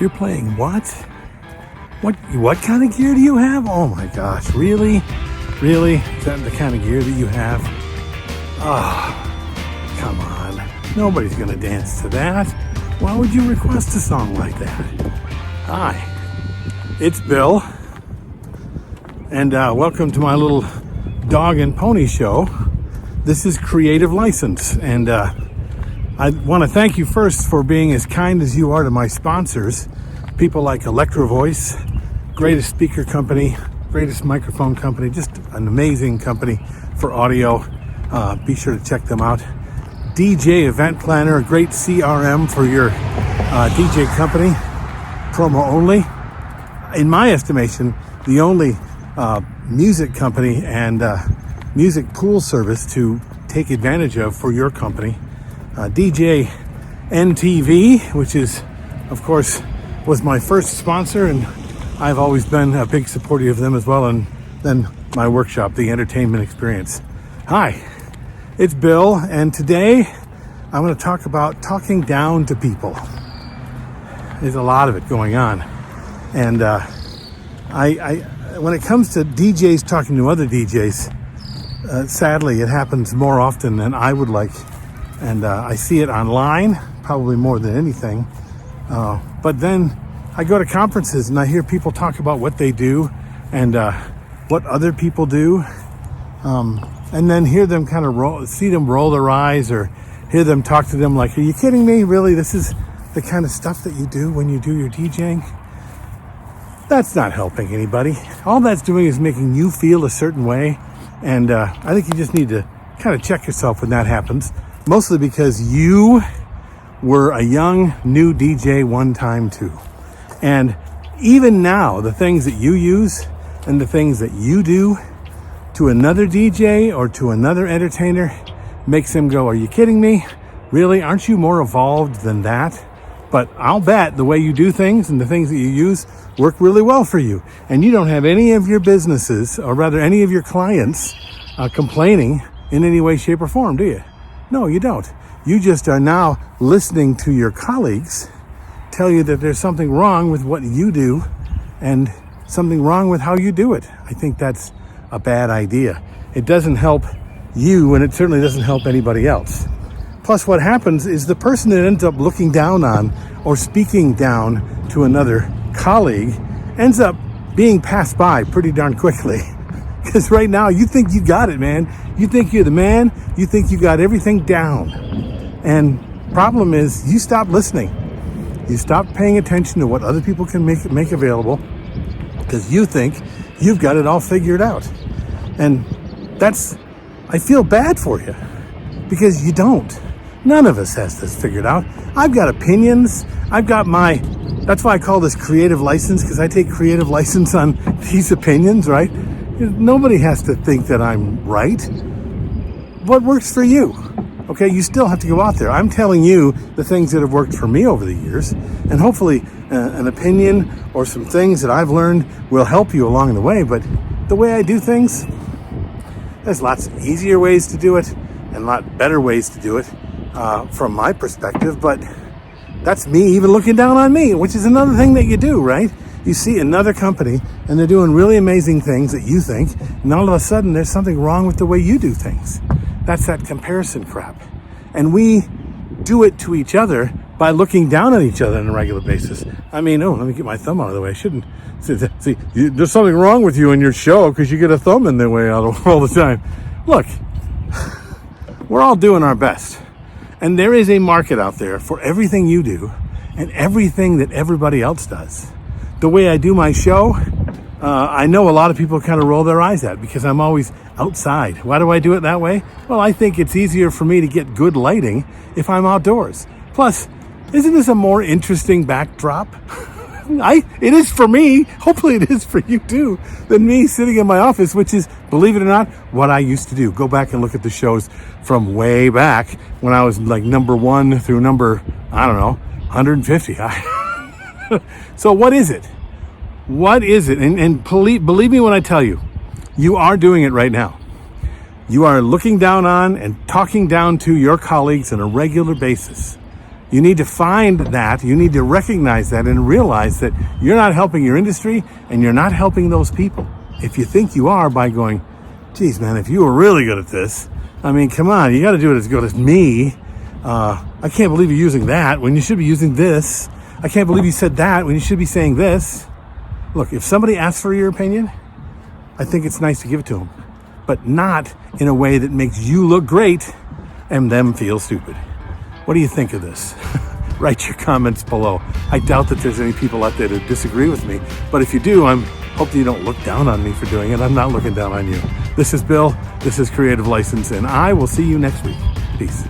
You're playing what? What kind of gear do you have? Oh my gosh, really? Really? Is that the kind of gear that you have? Oh, come on. Nobody's gonna dance to that. Why would you request a song like that? Hi, it's Bill, and welcome to my little dog and pony show. This is Creative License, and I want to thank you first for being as kind as you are to my sponsors, people like Electro Voice, greatest speaker company, greatest microphone company, just an amazing company for audio. Be sure to check them out. DJ Event Planner, a great CRM for your DJ company, promo only. In my estimation, the only music company and music pool service to take advantage of for your company. DJ NTV, which is, of course, was my first sponsor, and I've always been a big supporter of them as well, and then my workshop, The Entertainment Experience. Hi, it's Bill, and today I'm going to talk about talking down to people. There's a lot of it going on, and I when it comes to DJs talking to other DJs, sadly, it happens more often than I would like. And I see it online, probably more than anything. But then I go to conferences and I hear people talk about what they do and what other people do. And then hear them kind of see them roll their eyes, or hear them talk to them like, are you kidding me? Really? This is the kind of stuff that you do when you do your DJing? That's not helping anybody. All that's doing is making you feel a certain way. And I think you just need to kind of check yourself when that happens. Mostly because you were a young, new DJ one time too. And even now, the things that you use and the things that you do to another DJ or to another entertainer makes them go, are you kidding me? Really? Aren't you more evolved than that? But I'll bet the way you do things and the things that you use work really well for you. And you don't have any of your businesses, or rather any of your clients, complaining in any way, shape, or form, do you? No, you don't. You just are now listening to your colleagues tell you that there's something wrong with what you do and something wrong with how you do it. I think that's a bad idea. It doesn't help you, and it certainly doesn't help anybody else. Plus, what happens is the person that ends up looking down on or speaking down to another colleague ends up being passed by pretty darn quickly. Because right now, you think you got it, man. You think you're the man. You think you got everything down. And problem is, you stop listening. You stop paying attention to what other people can make available, because you think you've got it all figured out. And I feel bad for you, because you don't. None of us has this figured out. I've got opinions. That's why I call this creative license, because I take creative license on these opinions, right? Nobody has to think that I'm right. What works for you? Okay, you still have to go out there. I'm telling you the things that have worked for me over the years, and hopefully an opinion or some things that I've learned will help you along the way. But the way I do things, there's lots of easier ways to do it and a lot better ways to do it from my perspective. But that's me even looking down on me, which is another thing that you do, right? You see another company and they're doing really amazing things that you think, and all of a sudden there's something wrong with the way you do things. That's that comparison crap. And we do it to each other by looking down on each other on a regular basis. I mean, let me get my thumb out of the way. I shouldn't. See, there's something wrong with you in your show because you get a thumb in the way all the time. Look, we're all doing our best. And there is a market out there for everything you do and everything that everybody else does. The way I do my show, I know a lot of people kind of roll their eyes at, because I'm always outside. Why do I do it that way? Well, I think it's easier for me to get good lighting if I'm outdoors. Plus, isn't this a more interesting backdrop? It is for me. Hopefully it is for you too, than me sitting in my office, which is, believe it or not, what I used to do. Go back and look at the shows from way back when I was like number 1 through number, 150. So what is it? What is it? And believe me when I tell you, you are doing it right now. You are looking down on and talking down to your colleagues on a regular basis. You need to find that, you need to recognize that and realize that you're not helping your industry and you're not helping those people. If you think you are by going, geez, man, if you were really good at this, I mean, come on, you got to do it as good as me. I can't believe you're using that when you should be using this. I can't believe you said that when you should be saying this. Look, if somebody asks for your opinion, I think it's nice to give it to them, but not in a way that makes you look great and them feel stupid. What do you think of this? Write your comments below. I doubt that there's any people out there that disagree with me, but if you do, I hope that you don't look down on me for doing it. I'm not looking down on you. This is Bill. This is Creative License, and I will see you next week. Peace.